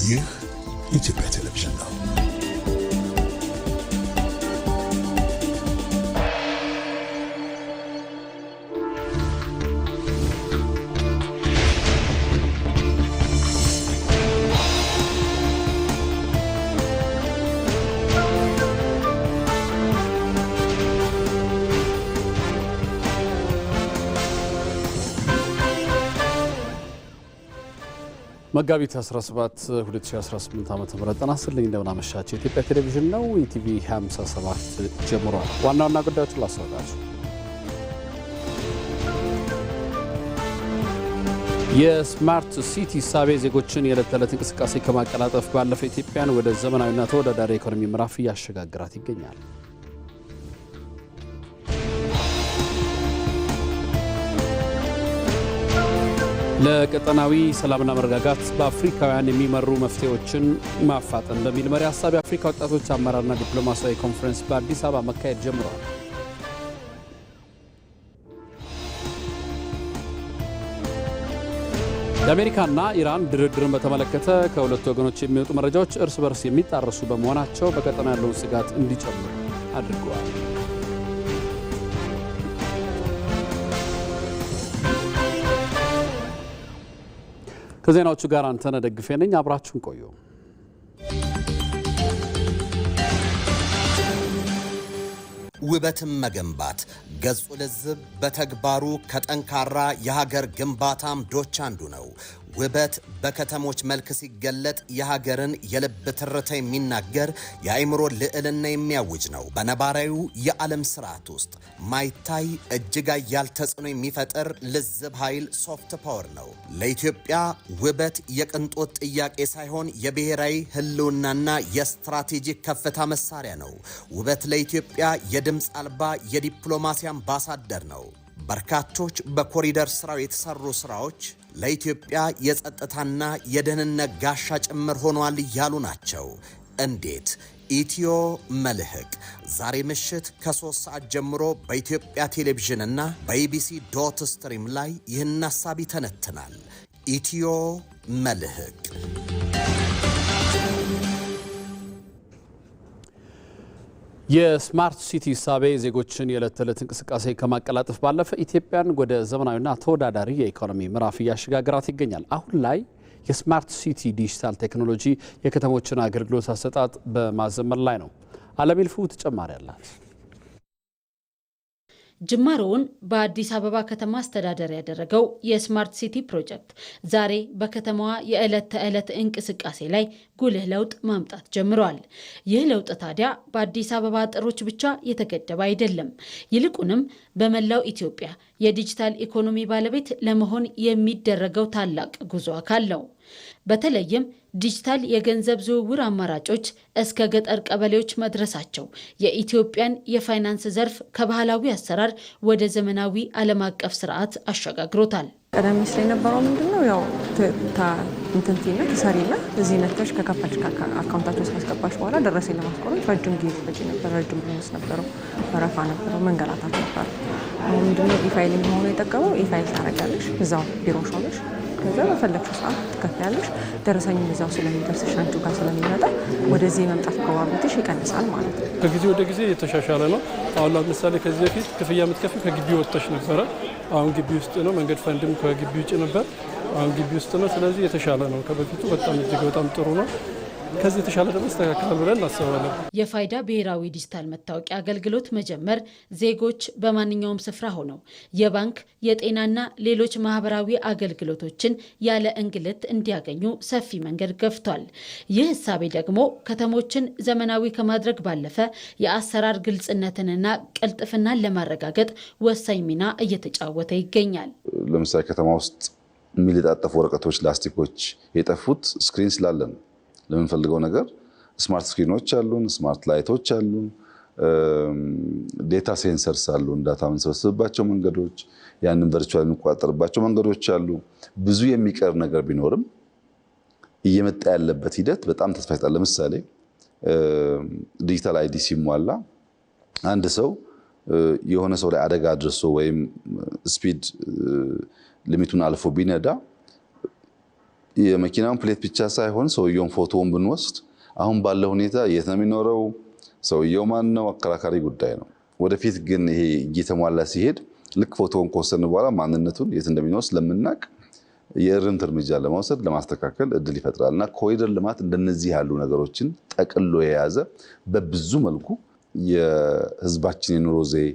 ይህ ኢትዮጵያ ቴሌቪዥን ነው። መጋቢት 17 2018 ዓ.ም ተናስልኝ እንደምናመሻችሁ የኢትዮጵያ ቴሌቪዥን ነው። ኢቲቪ 57 ጀምሯል። ዋና ጉዳዮችን ላስረዳችሁ። የስማርት ሲቲ ሳቤ ዜጎችን የዕለት ተዕለት እንቅስቃሴ ከማቀላጠፍ ባለፈ ኢትዮጵያን ወደ ዘመናዊና ተወዳዳሪ ኢኮኖሚ ምዕራፍ እያሸጋገራት ይገኛል። ለቀጠናዊ ሰላምና መረጋጋት በአፍሪካውያን የሚመሩ መፍትሄዎችን ማፋጠን በሚል መሪ ሐሳብ የአፍሪካ ወጣቶች አመራርና ዲፕሎማሲያዊ ኮንፈረንስ በአዲስ አበባ መካሄድ ጀምሯል። የአሜሪካና ኢራን ድርድርን በተመለከተ ከሁለቱ ወገኖች የሚወጡ መረጃዎች እርስ በርስ የሚጣረሱ በመሆናቸው በቀጠናው ያለውን ስጋት እንዲጨምር አድርገዋል። ከዜናዎቹ ጋር አንተነህ ደግፌ ነኝ። አብራችሁን ቆዩ። ውበትን መገንባት ገጹ ለዝብ በተግባሩ ከጠንካራ የሀገር ግንባታ አምዶች አንዱ ነው። ውበት በከተሞች መልክ ሲገለጥ የሀገርን የልብ ትርታ የሚናገር የአእምሮ ልዕልና የሚያውጅ ነው። በነባራዊው የዓለም ስርዓት ውስጥ ማይታይ እጅግ ኃያል ተጽዕኖ የሚፈጥር ልዝብ ኃይል ሶፍት ፓወር ነው። ለኢትዮጵያ ውበት የቅንጦት ጥያቄ ሳይሆን የብሔራዊ ህልውናና የስትራቴጂክ ከፍታ መሳሪያ ነው። ውበት ለኢትዮጵያ የድምፅ አልባ የዲፕሎማሲ አምባሳደር ነው። በርካቶች በኮሪደር ስራው የተሰሩ ስራዎች ለኢትዮጵያ የጸጥታና የደህንነት ጋሻ ጭምር ሆኗል እያሉ ናቸው። እንዴት? ኢትዮ መልህቅ ዛሬ ምሽት ከ3 ሰዓት ጀምሮ በኢትዮጵያ ቴሌቪዥንና በኢቢሲ.ስትሪም ላይ ይህን ሐሳብ ይተነትናል። ኢትዮ መልህቅ። የስማርት ሲቲ ሳቤ ዜጎችን የዕለት ተዕለት እንቅስቃሴ ከማቀላጠፍ ባለፈ ኢትዮጵያን ወደ ዘመናዊና ተወዳዳሪ የኢኮኖሚ ምዕራፍ እያሸጋገራት ይገኛል። አሁን ላይ የስማርት ሲቲ ዲጂታል ቴክኖሎጂ የከተሞችን አገልግሎት አሰጣጥ በማዘመን ላይ ነው። አለሚልፉ ተጨማሪ አላት። ጅማሮውን በአዲስ አበባ ከተማ አስተዳደር ያደረገው የስማርት ሲቲ ፕሮጀክት ዛሬ በከተማዋ የዕለት ተዕለት እንቅስቃሴ ላይ ጉልህ ለውጥ ማምጣት ጀምሯል። ይህ ለውጥ ታዲያ በአዲስ አበባ አጥሮች ብቻ የተገደበ አይደለም። ይልቁንም በመላው ኢትዮጵያ የዲጂታል ኢኮኖሚ ባለቤት ለመሆን የሚደረገው ታላቅ ጉዞ አካል ነው። በተለይም ዲጂታል የገንዘብ ዝውውር አማራጮች እስከ ገጠር ቀበሌዎች መድረሳቸው የኢትዮጵያን የፋይናንስ ዘርፍ ከባህላዊ አሰራር ወደ ዘመናዊ ዓለም አቀፍ ስርዓት አሸጋግሮታል። ቀደም ሲል የነበረው ምንድነው? ያው እንትንቲና ተሰሪና እዚህ ነጥቶች ከከፈልሽ አካውንታቸው አስገባሽ በኋላ ደረሰኝ ለማስቆረጥ ረጅም ጊዜ ፈጅ ነበር። ረጅም ፕሮሰስ ነበረው፣ ወረፋ ነበረው፣ መንገላታት ነበር። አሁን ምንድነው ኢፋይል መሆኑ የጠቀመው? ኢፋይል ታረጋለሽ እዛው ቢሮሽ ሆነሽ ከዛ በፈለግሽው ሰዓት ትከፍያለሽ። ደረሰኝ እዛው ስለሚደርስሽ አንቺ ጋር ስለሚመጣ ወደዚህ የመምጣት ፕሮባቢሊቲሽ ይቀንሳል ማለት ነው። ከጊዜ ወደ ጊዜ የተሻሻለ ነው። አሁን ለምሳሌ ከዚህ በፊት ክፍያ የምትከፍዪው ከግቢ ወጥተሽ ነበረ። አሁን ግቢ ውስጥ ነው። መንገድ ፈንድም ከግቢ ውጭ ነበር። አሁን ግቢ ውስጥ ነው። ስለዚህ የተሻለ ነው። ከበፊቱ በጣም እጅግ በጣም ጥሩ ነው። ከዚህ የተሻለ ደግሞ ይስተካከላል ብለን እናስባለን። የፋይዳ ብሔራዊ ዲጂታል መታወቂያ አገልግሎት መጀመር ዜጎች በማንኛውም ስፍራ ሆነው የባንክ የጤናና ሌሎች ማህበራዊ አገልግሎቶችን ያለ እንግልት እንዲያገኙ ሰፊ መንገድ ገፍቷል። ይህ እሳቤ ደግሞ ከተሞችን ዘመናዊ ከማድረግ ባለፈ የአሰራር ግልጽነትንና ቅልጥፍናን ለማረጋገጥ ወሳኝ ሚና እየተጫወተ ይገኛል። ለምሳሌ ከተማ ውስጥ የሚለጣጠፉ ወረቀቶች፣ ላስቲኮች የጠፉት ስክሪን ስላለ ነው። ለምንፈልገው ነገር ስማርት ስክሪኖች አሉን፣ ስማርት ላይቶች አሉን፣ ዴታ ሴንሰርስ አሉን፣ ዳታ የምንሰበስብባቸው መንገዶች፣ ያንን ቨርቹዋል የምንቆጣጠርባቸው መንገዶች አሉ። ብዙ የሚቀር ነገር ቢኖርም እየመጣ ያለበት ሂደት በጣም ተስፋ ይሰጣል። ለምሳሌ ዲጂታል አይዲ ሲሟላ አንድ ሰው የሆነ ሰው ላይ አደጋ አድርሶ ወይም ስፒድ ሊሚቱን አልፎ ቢነዳ የመኪናውን ፕሌት ብቻ ሳይሆን ሰውየውን ፎቶውን ብንወስድ አሁን ባለው ሁኔታ የት ነው የሚኖረው፣ ሰውየው ማን ነው፣ አከራካሪ ጉዳይ ነው። ወደፊት ግን ይሄ እየተሟላ ሲሄድ ልክ ፎቶውን ከወሰድን በኋላ ማንነቱን የት እንደሚኖር ስለምናውቅ የእርምት እርምጃ ለመውሰድ ለማስተካከል እድል ይፈጥራል እና ኮሪደር ልማት እንደነዚህ ያሉ ነገሮችን ጠቅሎ የያዘ በብዙ መልኩ የህዝባችን የኑሮ ዘዬ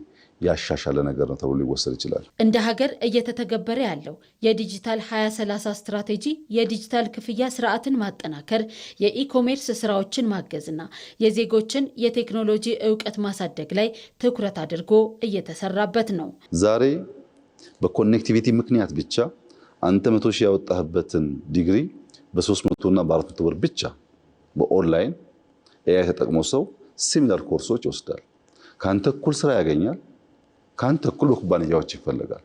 ያሻሻለ ነገር ነው ተብሎ ሊወሰድ ይችላል። እንደ ሀገር እየተተገበረ ያለው የዲጂታል 2030 ስትራቴጂ የዲጂታል ክፍያ ስርዓትን ማጠናከር፣ የኢኮሜርስ ስራዎችን ማገዝና የዜጎችን የቴክኖሎጂ እውቀት ማሳደግ ላይ ትኩረት አድርጎ እየተሰራበት ነው። ዛሬ በኮኔክቲቪቲ ምክንያት ብቻ አንተ 100 ሺህ ያወጣህበትን ዲግሪ በ300 እና በ400 ብር ብቻ በኦንላይን ኤአይ ተጠቅሞ ሰው ሲሚላር ኮርሶች ይወስዳል። ካንተ እኩል ስራ ያገኛል። ካንተ እኩል በኩባንያዎች ይፈለጋል።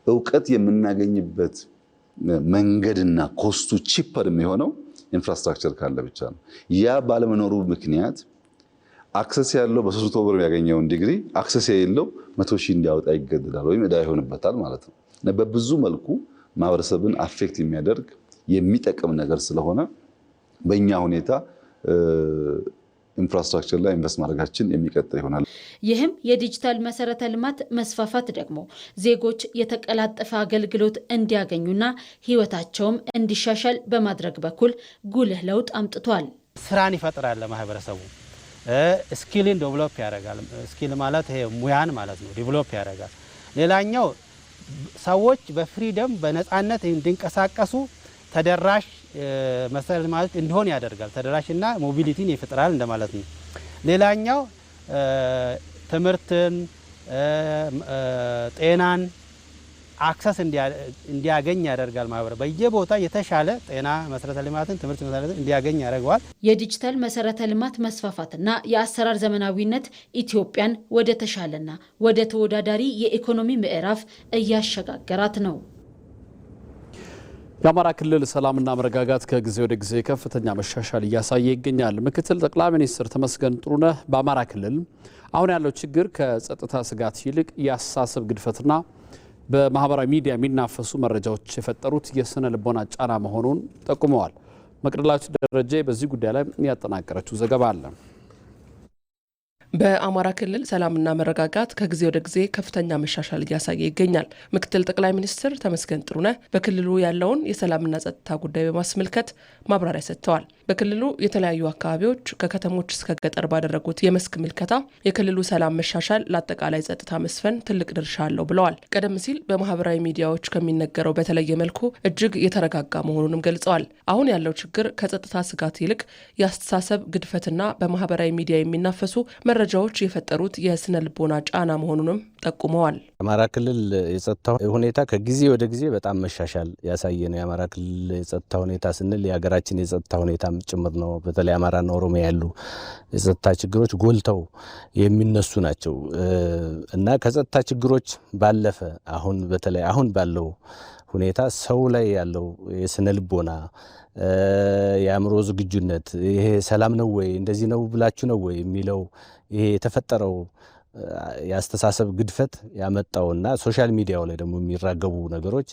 እውቀት የምናገኝበት መንገድና ኮስቱ ቺፐር የሚሆነው ኢንፍራስትራክቸር ካለ ብቻ ነው። ያ ባለመኖሩ ምክንያት አክሰስ ያለው በ300 ብር ያገኘውን ዲግሪ አክሰስ የሌለው 100 ሺህ እንዲያወጣ ይገደዳል ወይም ዕዳ ይሆንበታል ማለት ነው። በብዙ መልኩ ማህበረሰብን አፌክት የሚያደርግ የሚጠቅም ነገር ስለሆነ በእኛ ሁኔታ ኢንፍራስትራክቸር ላይ ኢንቨስት ማድረጋችን የሚቀጥል ይሆናል። ይህም የዲጂታል መሰረተ ልማት መስፋፋት ደግሞ ዜጎች የተቀላጠፈ አገልግሎት እንዲያገኙና ህይወታቸውም እንዲሻሻል በማድረግ በኩል ጉልህ ለውጥ አምጥቷል። ስራን ይፈጥራል ለማህበረሰቡ፣ ስኪልን ዴቨሎፕ ያደርጋል። ስኪል ማለት ይሄ ሙያን ማለት ነው። ዴቨሎፕ ያደርጋል። ሌላኛው ሰዎች በፍሪደም በነፃነት እንዲንቀሳቀሱ ተደራሽ መሰረተ ልማት እንዲሆን ያደርጋል። ተደራሽና ሞቢሊቲን ይፈጥራል እንደማለት ነው። ሌላኛው ትምህርትን፣ ጤናን አክሰስ እንዲያገኝ ያደርጋል። ማህበረሰብ በየቦታ የተሻለ ጤና መሰረተ ልማትን፣ ትምህርት መሰረተ እንዲያገኝ ያደርገዋል። የዲጂታል መሰረተ ልማት መስፋፋትና የአሰራር ዘመናዊነት ኢትዮጵያን ወደ ተሻለና ወደ ተወዳዳሪ የኢኮኖሚ ምዕራፍ እያሸጋገራት ነው። የአማራ ክልል ሰላምና መረጋጋት ከጊዜ ወደ ጊዜ ከፍተኛ መሻሻል እያሳየ ይገኛል። ምክትል ጠቅላይ ሚኒስትር ተመስገን ጥሩነህ በአማራ ክልል አሁን ያለው ችግር ከጸጥታ ስጋት ይልቅ የአስተሳሰብ ግድፈትና በማህበራዊ ሚዲያ የሚናፈሱ መረጃዎች የፈጠሩት የስነ ልቦና ጫና መሆኑን ጠቁመዋል። መቅደላዊት ደረጃ በዚህ ጉዳይ ላይ ያጠናቀረችው ዘገባ አለ። በአማራ ክልል ሰላምና መረጋጋት ከጊዜ ወደ ጊዜ ከፍተኛ መሻሻል እያሳየ ይገኛል። ምክትል ጠቅላይ ሚኒስትር ተመስገን ጥሩነህ በክልሉ ያለውን የሰላምና ጸጥታ ጉዳይ በማስመልከት ማብራሪያ ሰጥተዋል። በክልሉ የተለያዩ አካባቢዎች ከከተሞች እስከ ገጠር ባደረጉት የመስክ ምልከታ የክልሉ ሰላም መሻሻል ለአጠቃላይ ጸጥታ መስፈን ትልቅ ድርሻ አለው ብለዋል። ቀደም ሲል በማህበራዊ ሚዲያዎች ከሚነገረው በተለየ መልኩ እጅግ የተረጋጋ መሆኑንም ገልጸዋል። አሁን ያለው ችግር ከጸጥታ ስጋት ይልቅ የአስተሳሰብ ግድፈትና በማህበራዊ ሚዲያ የሚናፈሱ መረጃዎች የፈጠሩት የስነ ልቦና ጫና መሆኑንም ጠቁመዋል። አማራ ክልል የጸጥታ ሁኔታ ከጊዜ ወደ ጊዜ በጣም መሻሻል ያሳየ ነው። የአማራ ክልል የጸጥታ ሁኔታ ስንል የሀገራችን የጸጥታ ሁኔታም ጭምር ነው። በተለይ አማራና ኦሮሚያ ያሉ የጸጥታ ችግሮች ጎልተው የሚነሱ ናቸው እና ከጸጥታ ችግሮች ባለፈ አሁን በተለይ አሁን ባለው ሁኔታ ሰው ላይ ያለው የስነ ልቦና የአእምሮ ዝግጁነት ይሄ ሰላም ነው ወይ እንደዚህ ነው ብላችሁ ነው ወይ የሚለው ይሄ የተፈጠረው የአስተሳሰብ ግድፈት ያመጣውና ሶሻል ሚዲያው ላይ ደግሞ የሚራገቡ ነገሮች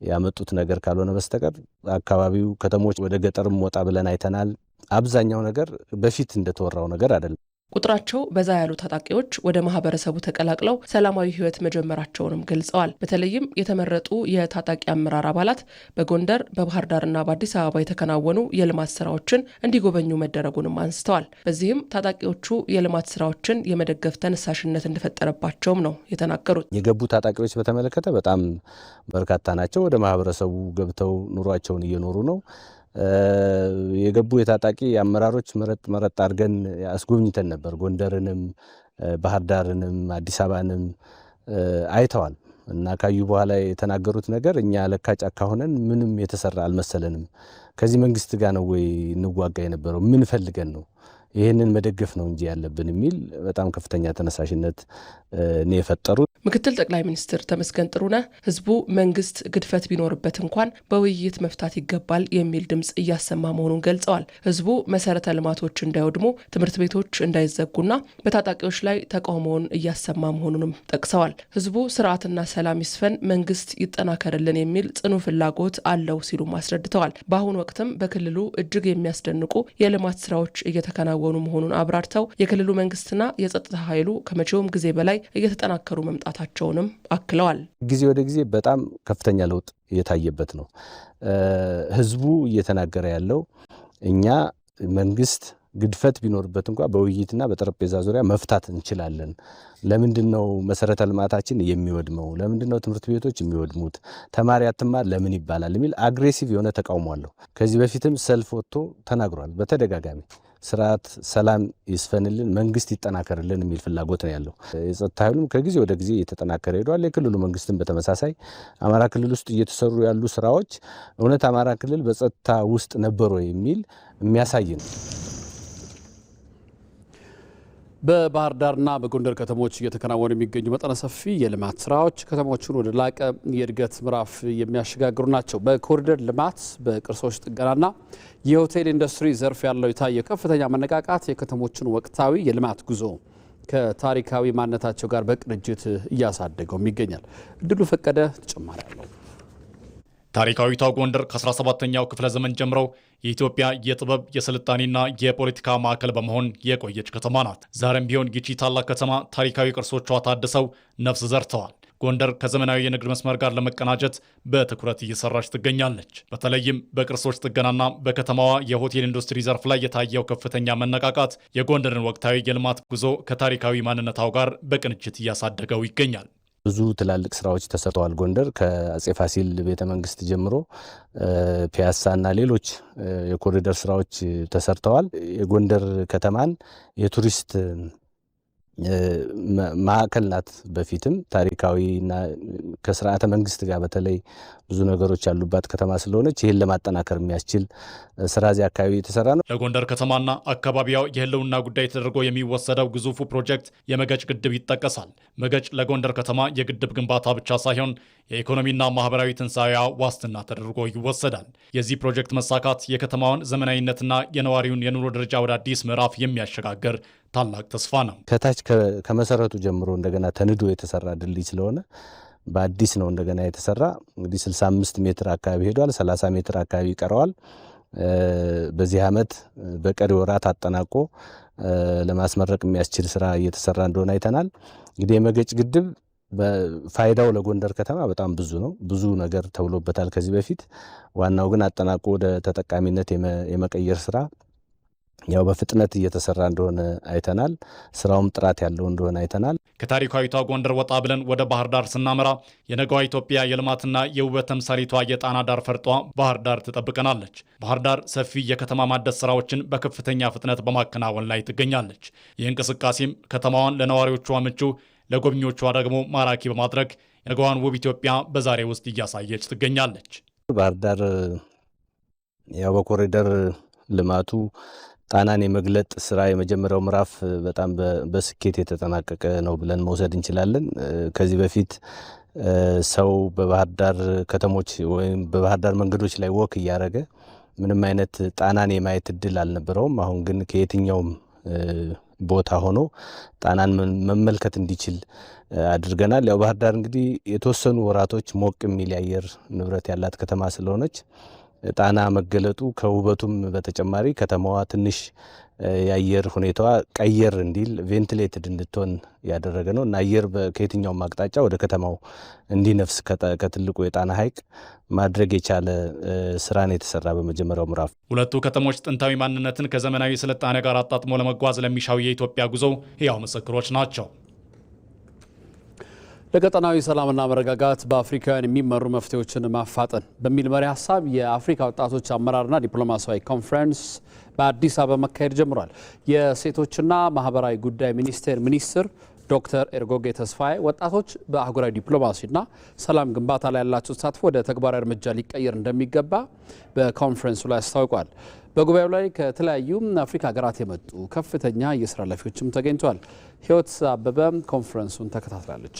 ያመጡት ነገር ካልሆነ በስተቀር አካባቢው ከተሞች ወደ ገጠርም ወጣ ብለን አይተናል። አብዛኛው ነገር በፊት እንደተወራው ነገር አይደለም። ቁጥራቸው በዛ ያሉ ታጣቂዎች ወደ ማህበረሰቡ ተቀላቅለው ሰላማዊ ህይወት መጀመራቸውንም ገልጸዋል። በተለይም የተመረጡ የታጣቂ አመራር አባላት በጎንደር በባህር ዳርና በአዲስ አበባ የተከናወኑ የልማት ስራዎችን እንዲጎበኙ መደረጉንም አንስተዋል። በዚህም ታጣቂዎቹ የልማት ስራዎችን የመደገፍ ተነሳሽነት እንደፈጠረባቸውም ነው የተናገሩት። የገቡ ታጣቂዎች በተመለከተ በጣም በርካታ ናቸው። ወደ ማህበረሰቡ ገብተው ኑሯቸውን እየኖሩ ነው። የገቡ የታጣቂ አመራሮች መረጥ አድርገን አስጎብኝተን ነበር። ጎንደርንም ባህር ዳርንም አዲስ አበባንም አይተዋል እና ካዩ በኋላ የተናገሩት ነገር እኛ ለካ ጫካ ሆነን ምንም የተሰራ አልመሰለንም። ከዚህ መንግስት ጋር ነው ወይ እንዋጋ የነበረው? ምን ፈልገን ነው? ይህንን መደገፍ ነው እንጂ ያለብን የሚል በጣም ከፍተኛ ተነሳሽነት ነው የፈጠሩት። ምክትል ጠቅላይ ሚኒስትር ተመስገን ጥሩነህ ህዝቡ መንግስት ግድፈት ቢኖርበት እንኳን በውይይት መፍታት ይገባል የሚል ድምጽ እያሰማ መሆኑን ገልጸዋል። ህዝቡ መሰረተ ልማቶች እንዳይወድሙ፣ ትምህርት ቤቶች እንዳይዘጉና በታጣቂዎች ላይ ተቃውሞውን እያሰማ መሆኑንም ጠቅሰዋል። ህዝቡ ስርዓትና ሰላም ይስፈን፣ መንግስት ይጠናከርልን የሚል ጽኑ ፍላጎት አለው ሲሉም አስረድተዋል። በአሁኑ ወቅትም በክልሉ እጅግ የሚያስደንቁ የልማት ስራዎች እየተከናወኑ መሆኑን አብራርተው የክልሉ መንግስትና የጸጥታ ኃይሉ ከመቼውም ጊዜ በላይ እየተጠናከሩ መምጣታቸውንም አክለዋል። ጊዜ ወደ ጊዜ በጣም ከፍተኛ ለውጥ እየታየበት ነው። ህዝቡ እየተናገረ ያለው እኛ መንግስት ግድፈት ቢኖርበት እንኳን በውይይትና በጠረጴዛ ዙሪያ መፍታት እንችላለን። ለምንድነው መሰረተ ልማታችን የሚወድመው? ለምንድነው ትምህርት ቤቶች የሚወድሙት? ተማሪ አትማር ለምን ይባላል የሚል አግሬሲቭ የሆነ ተቃውሞ አለው። ከዚህ በፊትም ሰልፍ ወጥቶ ተናግሯል በተደጋጋሚ ስርዓት ሰላም ይስፈንልን፣ መንግስት ይጠናከርልን የሚል ፍላጎት ነው ያለው። የጸጥታ ኃይሉም ከጊዜ ወደ ጊዜ እየተጠናከረ ሄዷል። የክልሉ መንግስትም በተመሳሳይ አማራ ክልል ውስጥ እየተሰሩ ያሉ ስራዎች እውነት አማራ ክልል በጸጥታ ውስጥ ነበሩ የሚል የሚያሳይ ነው። በባህር ዳርና በጎንደር ከተሞች እየተከናወኑ የሚገኙ መጠነ ሰፊ የልማት ስራዎች ከተሞቹን ወደ ላቀ የእድገት ምዕራፍ የሚያሸጋግሩ ናቸው። በኮሪደር ልማት፣ በቅርሶች ጥገናና የሆቴል ኢንዱስትሪ ዘርፍ ያለው የታየው ከፍተኛ መነቃቃት የከተሞችን ወቅታዊ የልማት ጉዞ ከታሪካዊ ማንነታቸው ጋር በቅንጅት እያሳደገውም ይገኛል። እድሉ ፈቀደ ተጨማሪ አለው። ታሪካዊቷ ጎንደር ከ17ኛው ክፍለ ዘመን ጀምረው የኢትዮጵያ የጥበብ የስልጣኔና የፖለቲካ ማዕከል በመሆን የቆየች ከተማ ናት። ዛሬም ቢሆን ይቺ ታላቅ ከተማ ታሪካዊ ቅርሶቿ ታድሰው ነፍስ ዘርተዋል። ጎንደር ከዘመናዊ የንግድ መስመር ጋር ለመቀናጀት በትኩረት እየሰራች ትገኛለች። በተለይም በቅርሶች ጥገናና በከተማዋ የሆቴል ኢንዱስትሪ ዘርፍ ላይ የታየው ከፍተኛ መነቃቃት የጎንደርን ወቅታዊ የልማት ጉዞ ከታሪካዊ ማንነታው ጋር በቅንጅት እያሳደገው ይገኛል። ብዙ ትላልቅ ስራዎች ተሰርተዋል። ጎንደር ከአጼ ፋሲል ቤተ መንግስት ጀምሮ ፒያሳና ሌሎች የኮሪደር ስራዎች ተሰርተዋል። የጎንደር ከተማን የቱሪስት ማዕከል ናት። በፊትም ታሪካዊና ከስርዓተ መንግስት ጋር በተለይ ብዙ ነገሮች ያሉባት ከተማ ስለሆነች ይህን ለማጠናከር የሚያስችል ስራ እዚህ አካባቢ የተሰራ ነው። ለጎንደር ከተማና አካባቢዋ የህልውና ጉዳይ ተደርጎ የሚወሰደው ግዙፉ ፕሮጀክት የመገጭ ግድብ ይጠቀሳል። መገጭ ለጎንደር ከተማ የግድብ ግንባታ ብቻ ሳይሆን የኢኮኖሚና ማህበራዊ ትንሳኤ ዋስትና ተደርጎ ይወሰዳል። የዚህ ፕሮጀክት መሳካት የከተማውን ዘመናዊነትና የነዋሪውን የኑሮ ደረጃ ወደ አዲስ ምዕራፍ የሚያሸጋግር ታላቅ ተስፋ ነው። ከታች ከመሰረቱ ጀምሮ እንደገና ተንዶ የተሰራ ድልድይ ስለሆነ በአዲስ ነው እንደገና የተሰራ። እንግዲህ 65 ሜትር አካባቢ ሄዷል። 30 ሜትር አካባቢ ይቀረዋል። በዚህ ዓመት በቀሪ ወራት አጠናቆ ለማስመረቅ የሚያስችል ስራ እየተሰራ እንደሆነ አይተናል። እንግዲህ የመገጭ ግድብ ፋይዳው ለጎንደር ከተማ በጣም ብዙ ነው። ብዙ ነገር ተብሎበታል ከዚህ በፊት። ዋናው ግን አጠናቆ ወደ ተጠቃሚነት የመቀየር ስራ ያው በፍጥነት እየተሰራ እንደሆነ አይተናል። ስራውም ጥራት ያለው እንደሆነ አይተናል። ከታሪካዊቷ ጎንደር ወጣ ብለን ወደ ባህር ዳር ስናመራ የነገዋ ኢትዮጵያ የልማትና የውበት ተምሳሌቷ የጣና ዳር ፈርጧ ባህር ዳር ትጠብቀናለች። ባህር ዳር ሰፊ የከተማ ማደስ ስራዎችን በከፍተኛ ፍጥነት በማከናወን ላይ ትገኛለች። ይህ እንቅስቃሴም ከተማዋን ለነዋሪዎቿ ምቹ፣ ለጎብኚዎቿ ደግሞ ማራኪ በማድረግ የነገዋን ውብ ኢትዮጵያ በዛሬ ውስጥ እያሳየች ትገኛለች። ባህር ዳር ያው በኮሪደር ልማቱ ጣናን የመግለጥ ስራ የመጀመሪያው ምዕራፍ በጣም በስኬት የተጠናቀቀ ነው ብለን መውሰድ እንችላለን። ከዚህ በፊት ሰው በባህር ዳር ከተሞች ወይም በባህር ዳር መንገዶች ላይ ወክ እያደረገ ምንም አይነት ጣናን የማየት እድል አልነበረውም። አሁን ግን ከየትኛውም ቦታ ሆኖ ጣናን መመልከት እንዲችል አድርገናል። ያው ባህር ዳር እንግዲህ የተወሰኑ ወራቶች ሞቅ የሚል የአየር ንብረት ያላት ከተማ ስለሆነች ጣና መገለጡ ከውበቱም በተጨማሪ ከተማዋ ትንሽ የአየር ሁኔታዋ ቀየር እንዲል ቬንቲሌትድ እንድትሆን ያደረገ ነው እና አየር ከየትኛውም አቅጣጫ ወደ ከተማው እንዲነፍስ ከትልቁ የጣና ሐይቅ ማድረግ የቻለ ስራን የተሰራ በመጀመሪያው ምዕራፍ። ሁለቱ ከተሞች ጥንታዊ ማንነትን ከዘመናዊ ስልጣኔ ጋር አጣጥሞ ለመጓዝ ለሚሻው የኢትዮጵያ ጉዞ ሕያው ምስክሮች ናቸው። ለቀጠናዊ ሰላምና መረጋጋት በአፍሪካውያን የሚመሩ መፍትሄዎችን ማፋጠን በሚል መሪ ሀሳብ የአፍሪካ ወጣቶች አመራርና ዲፕሎማሲያዊ ኮንፈረንስ በአዲስ አበባ መካሄድ ጀምሯል። የሴቶችና ማህበራዊ ጉዳይ ሚኒስቴር ሚኒስትር ዶክተር ኤርጎጌ ተስፋዬ ወጣቶች በአህጉራዊ ዲፕሎማሲና ሰላም ግንባታ ላይ ያላቸው ተሳትፎ ወደ ተግባራዊ እርምጃ ሊቀየር እንደሚገባ በኮንፈረንሱ ላይ አስታውቋል። በጉባኤው ላይ ከተለያዩ አፍሪካ ሀገራት የመጡ ከፍተኛ የስራ ኃላፊዎችም ተገኝተዋል። ህይወት አበበ ኮንፈረንሱን ተከታትላለች።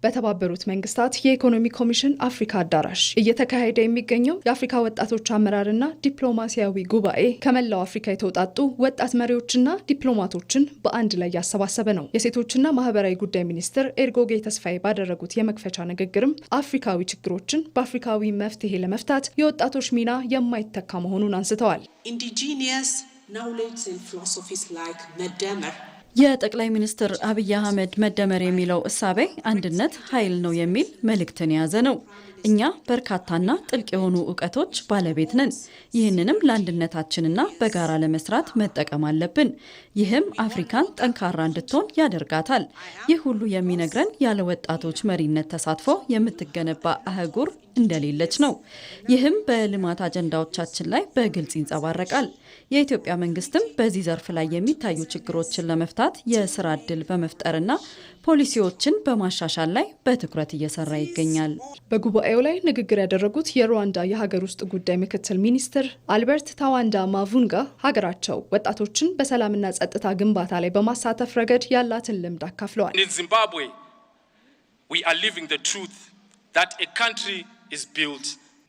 በተባበሩት መንግስታት የኢኮኖሚ ኮሚሽን አፍሪካ አዳራሽ እየተካሄደ የሚገኘው የአፍሪካ ወጣቶች አመራርና ዲፕሎማሲያዊ ጉባኤ ከመላው አፍሪካ የተውጣጡ ወጣት መሪዎችና ዲፕሎማቶችን በአንድ ላይ ያሰባሰበ ነው። የሴቶችና ማህበራዊ ጉዳይ ሚኒስትር ኤርጎጌ ተስፋዬ ባደረጉት የመክፈቻ ንግግርም አፍሪካዊ ችግሮችን በአፍሪካዊ መፍትሄ ለመፍታት የወጣቶች ሚና የማይተካ መሆኑን አንስተዋል። ኢንዲጂኒየስ ናውሌጅ ኤንድ ፊሎሶፊስ ላይክ መደመር የጠቅላይ ሚኒስትር አብይ አህመድ መደመር የሚለው እሳቤ አንድነት ኃይል ነው የሚል መልእክትን የያዘ ነው። እኛ በርካታና ጥልቅ የሆኑ እውቀቶች ባለቤት ነን። ይህንንም ለአንድነታችንና በጋራ ለመስራት መጠቀም አለብን። ይህም አፍሪካን ጠንካራ እንድትሆን ያደርጋታል። ይህ ሁሉ የሚነግረን ያለ ወጣቶች መሪነት ተሳትፎ የምትገነባ አህጉር እንደሌለች ነው። ይህም በልማት አጀንዳዎቻችን ላይ በግልጽ ይንጸባረቃል። የኢትዮጵያ መንግስትም በዚህ ዘርፍ ላይ የሚታዩ ችግሮችን ለመፍታት የስራ ዕድል በመፍጠርና ፖሊሲዎችን በማሻሻል ላይ በትኩረት እየሰራ ይገኛል። በጉባኤው ላይ ንግግር ያደረጉት የሩዋንዳ የሀገር ውስጥ ጉዳይ ምክትል ሚኒስትር አልበርት ታዋንዳ ማቡንጋ ሀገራቸው ወጣቶችን በሰላምና ጸጥታ ግንባታ ላይ በማሳተፍ ረገድ ያላትን ልምድ አካፍለዋል። ዚምባብዌ we are living the truth that a country is built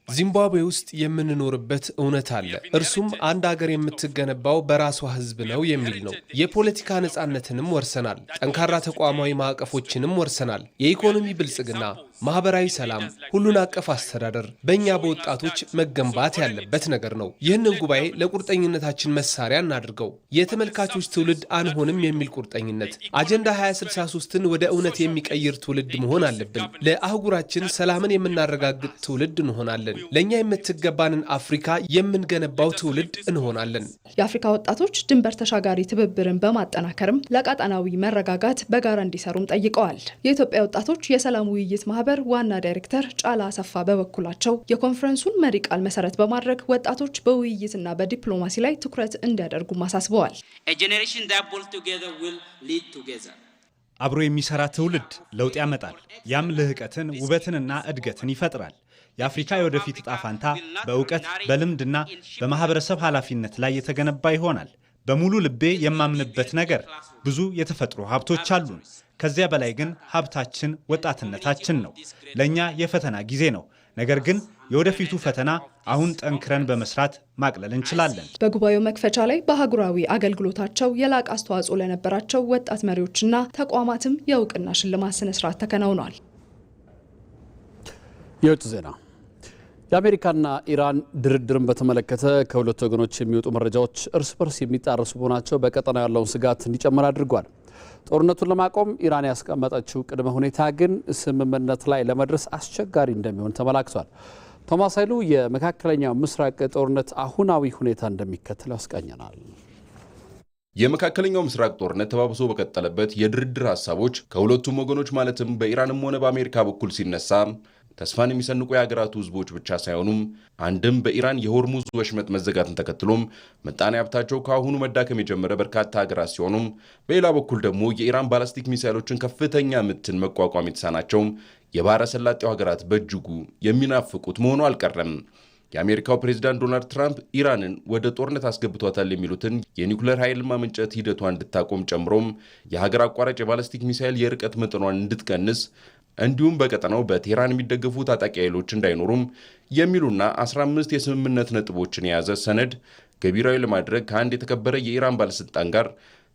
ዚምባብዌ ውስጥ የምንኖርበት እውነት አለ። እርሱም አንድ ሀገር የምትገነባው በራሷ ህዝብ ነው የሚል ነው። የፖለቲካ ነጻነትንም ወርሰናል። ጠንካራ ተቋማዊ ማዕቀፎችንም ወርሰናል። የኢኮኖሚ ብልጽግና፣ ማህበራዊ ሰላም፣ ሁሉን አቀፍ አስተዳደር በእኛ በወጣቶች መገንባት ያለበት ነገር ነው። ይህንን ጉባኤ ለቁርጠኝነታችን መሳሪያ እናድርገው። የተመልካቾች ትውልድ አንሆንም የሚል ቁርጠኝነት፣ አጀንዳ 2063ን ወደ እውነት የሚቀይር ትውልድ መሆን አለብን። ለአህጉራችን ሰላምን የምናረጋግጥ ትውልድ እንሆናለን። ለኛ የምትገባንን አፍሪካ የምንገነባው ትውልድ እንሆናለን። የአፍሪካ ወጣቶች ድንበር ተሻጋሪ ትብብርን በማጠናከርም ለቀጣናዊ መረጋጋት በጋራ እንዲሰሩም ጠይቀዋል። የኢትዮጵያ ወጣቶች የሰላም ውይይት ማህበር ዋና ዳይሬክተር ጫላ አሰፋ በበኩላቸው የኮንፈረንሱን መሪ ቃል መሰረት በማድረግ ወጣቶች በውይይትና በዲፕሎማሲ ላይ ትኩረት እንዲያደርጉ አሳስበዋል። አብሮ የሚሰራ ትውልድ ለውጥ ያመጣል። ያም ልህቀትን፣ ውበትንና እድገትን ይፈጥራል። የአፍሪካ የወደፊት ዕጣ ፈንታ በእውቀት በልምድና በማህበረሰብ ኃላፊነት ላይ የተገነባ ይሆናል። በሙሉ ልቤ የማምንበት ነገር ብዙ የተፈጥሮ ሀብቶች አሉን። ከዚያ በላይ ግን ሀብታችን ወጣትነታችን ነው። ለእኛ የፈተና ጊዜ ነው። ነገር ግን የወደፊቱ ፈተና አሁን ጠንክረን በመስራት ማቅለል እንችላለን። በጉባኤው መክፈቻ ላይ በአህጉራዊ አገልግሎታቸው የላቅ አስተዋጽኦ ለነበራቸው ወጣት መሪዎችና ተቋማትም የእውቅና ሽልማት ስነስርዓት ተከናውኗል። የውጭ ዜና። የአሜሪካና ኢራን ድርድርን በተመለከተ ከሁለቱ ወገኖች የሚወጡ መረጃዎች እርስ በርስ የሚጣረሱ መሆናቸው በቀጠናው ያለውን ስጋት እንዲጨምር አድርጓል። ጦርነቱን ለማቆም ኢራን ያስቀመጠችው ቅድመ ሁኔታ ግን ስምምነት ላይ ለመድረስ አስቸጋሪ እንደሚሆን ተመላክቷል። ቶማስ ኃይሉ የመካከለኛው ምስራቅ ጦርነት አሁናዊ ሁኔታ እንደሚከተል ያስቃኘናል። የመካከለኛው ምስራቅ ጦርነት ተባብሶ በቀጠለበት የድርድር ሀሳቦች ከሁለቱም ወገኖች ማለትም በኢራንም ሆነ በአሜሪካ በኩል ሲነሳ ተስፋን የሚሰንቁ የሀገራቱ ህዝቦች ብቻ ሳይሆኑም አንድም በኢራን የሆርሙዝ ወሽመጥ መዘጋትን ተከትሎም ምጣኔ ሀብታቸው ከአሁኑ መዳከም የጀመረ በርካታ ሀገራት ሲሆኑም በሌላ በኩል ደግሞ የኢራን ባላስቲክ ሚሳይሎችን ከፍተኛ ምትን መቋቋም የተሳናቸው የባህረ ሰላጤው ሀገራት በእጅጉ የሚናፍቁት መሆኑ አልቀረም። የአሜሪካው ፕሬዝዳንት ዶናልድ ትራምፕ ኢራንን ወደ ጦርነት አስገብቷታል የሚሉትን የኒውክሌር ኃይል ማመንጨት ሂደቷን እንድታቆም ጨምሮም የሀገር አቋራጭ የባላስቲክ ሚሳይል የርቀት መጠኗን እንድትቀንስ እንዲሁም በቀጠናው በቴህራን የሚደገፉ ታጣቂ ኃይሎች እንዳይኖሩም የሚሉና 15 የስምምነት ነጥቦችን የያዘ ሰነድ ገቢራዊ ለማድረግ ከአንድ የተከበረ የኢራን ባለስልጣን ጋር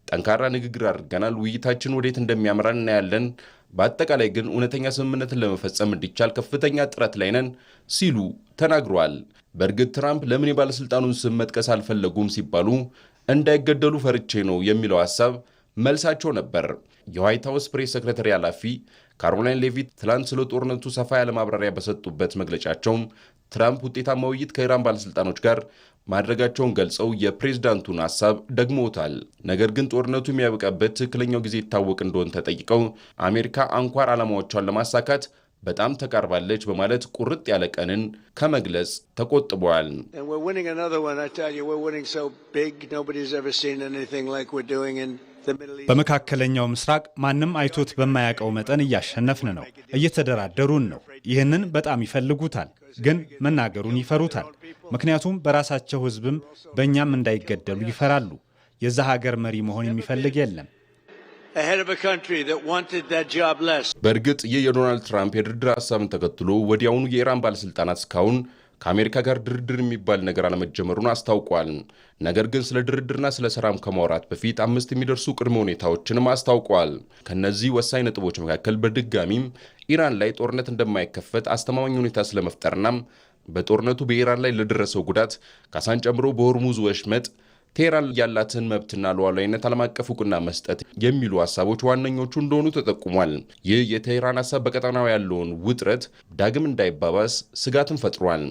ጠንካራ ንግግር አድርገናል። ውይይታችን ወዴት እንደሚያመራ እናያለን። በአጠቃላይ ግን እውነተኛ ስምምነትን ለመፈጸም እንዲቻል ከፍተኛ ጥረት ላይ ነን ሲሉ ተናግረዋል። በእርግጥ ትራምፕ ለምን የባለስልጣኑን ስም መጥቀስ አልፈለጉም ሲባሉ እንዳይገደሉ ፈርቼ ነው የሚለው ሐሳብ መልሳቸው ነበር። የዋይት ሃውስ ፕሬስ ሴክሬታሪ ኃላፊ ካሮላይን ሌቪት ትላንት ስለ ጦርነቱ ሰፋ ያለ ማብራሪያ በሰጡበት መግለጫቸው ትራምፕ ውጤታማ ውይይት ከኢራን ባለስልጣኖች ጋር ማድረጋቸውን ገልጸው የፕሬዝዳንቱን ሐሳብ ደግመውታል። ነገር ግን ጦርነቱ የሚያበቃበት ትክክለኛው ጊዜ ይታወቅ እንደሆነ ተጠይቀው አሜሪካ አንኳር ዓላማዎቿን ለማሳካት በጣም ተቃርባለች በማለት ቁርጥ ያለ ቀንን ከመግለጽ ተቆጥበዋል። በመካከለኛው ምስራቅ ማንም አይቶት በማያውቀው መጠን እያሸነፍን ነው። እየተደራደሩን ነው። ይህንን በጣም ይፈልጉታል፣ ግን መናገሩን ይፈሩታል። ምክንያቱም በራሳቸው ሕዝብም በእኛም እንዳይገደሉ ይፈራሉ። የዛ ሀገር መሪ መሆን የሚፈልግ የለም። በእርግጥ ይህ የዶናልድ ትራምፕ የድርድር ሀሳብን ተከትሎ ወዲያውኑ የኢራን ባለስልጣናት እስካሁን ከአሜሪካ ጋር ድርድር የሚባል ነገር አለመጀመሩን አስታውቋል። ነገር ግን ስለ ድርድርና ስለ ሰላም ከማውራት በፊት 5 የሚደርሱ ቅድመ ሁኔታዎችንም አስታውቋል። ከነዚህ ወሳኝ ነጥቦች መካከል በድጋሚም ኢራን ላይ ጦርነት እንደማይከፈት አስተማማኝ ሁኔታ ስለመፍጠርና በጦርነቱ በኢራን ላይ ለደረሰው ጉዳት ካሳን ጨምሮ በሆርሙዝ ወሽመጥ ቴህራን ያላትን መብትና ሉዓላዊነት ዓለም አቀፍ እውቅና መስጠት የሚሉ ሀሳቦች ዋነኞቹ እንደሆኑ ተጠቁሟል። ይህ የቴህራን ሀሳብ በቀጠናው ያለውን ውጥረት ዳግም እንዳይባባስ ስጋትን ፈጥሯል።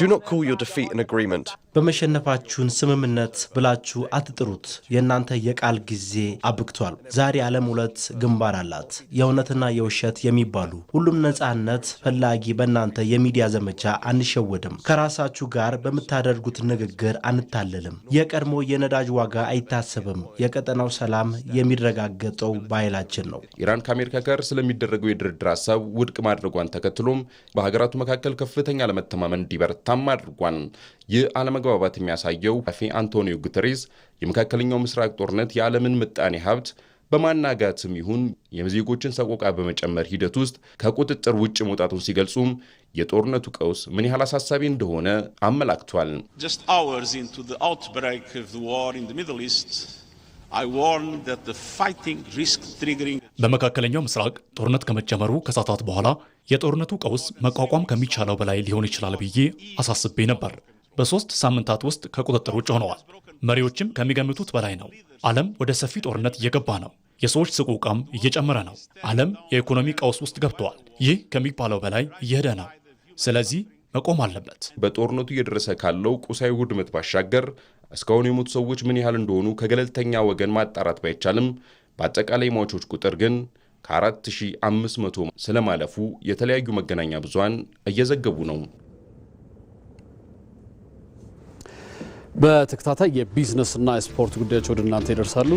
Do not call your defeat an agreement. በመሸነፋችሁን ስምምነት ብላችሁ አትጥሩት። የእናንተ የቃል ጊዜ አብቅቷል። ዛሬ ዓለም ሁለት ግንባር አላት፣ የእውነትና የውሸት የሚባሉ። ሁሉም ነጻነት ፈላጊ በእናንተ የሚዲያ ዘመቻ አንሸወድም። ከራሳችሁ ጋር በምታደርጉት ንግግር አንታለልም። የቀድሞ የነዳጅ ዋጋ አይታሰብም። የቀጠናው ሰላም የሚረጋገጠው በኃይላችን ነው። ኢራን ከአሜሪካ ጋር ስለሚደረገው የድርድር ሀሳብ ውድቅ ማድረጓን ተከትሎም በሀገራቱ መካከል ከፍተኛ ለመተማመን እንዲበረታም አድርጓል። ይህ አለመግባባት የሚያሳየው ጸሐፊ አንቶኒዮ ጉተሬስ የመካከለኛው ምስራቅ ጦርነት የዓለምን ምጣኔ ሀብት በማናጋትም ይሁን የዜጎችን ሰቆቃ በመጨመር ሂደት ውስጥ ከቁጥጥር ውጭ መውጣቱን ሲገልጹም የጦርነቱ ቀውስ ምን ያህል አሳሳቢ እንደሆነ አመላክቷል። Just hours into the outbreak of the war in the Middle East, I warned that the fighting risked triggering. በመካከለኛው ምስራቅ ጦርነት ከመጀመሩ ከሰዓታት በኋላ የጦርነቱ ቀውስ መቋቋም ከሚቻለው በላይ ሊሆን ይችላል ብዬ አሳስቤ ነበር። በ3 ሳምንታት ውስጥ ከቁጥጥር ውጭ ሆነዋል። መሪዎችም ከሚገምቱት በላይ ነው። ዓለም ወደ ሰፊ ጦርነት እየገባ ነው። የሰዎች ስቁቃም እየጨመረ ነው። ዓለም የኢኮኖሚ ቀውስ ውስጥ ገብተዋል። ይህ ከሚባለው በላይ እየሄደ ነው። ስለዚህ መቆም አለበት። በጦርነቱ እየደረሰ ካለው ቁሳዊ ውድመት ባሻገር እስካሁን የሞቱ ሰዎች ምን ያህል እንደሆኑ ከገለልተኛ ወገን ማጣራት ባይቻልም በአጠቃላይ ሟቾች ቁጥር ግን ከ4500 ስለማለፉ የተለያዩ መገናኛ ብዙሃን እየዘገቡ ነው። በተከታታይ የቢዝነስና የስፖርት ጉዳዮች ወደ እናንተ ይደርሳሉ።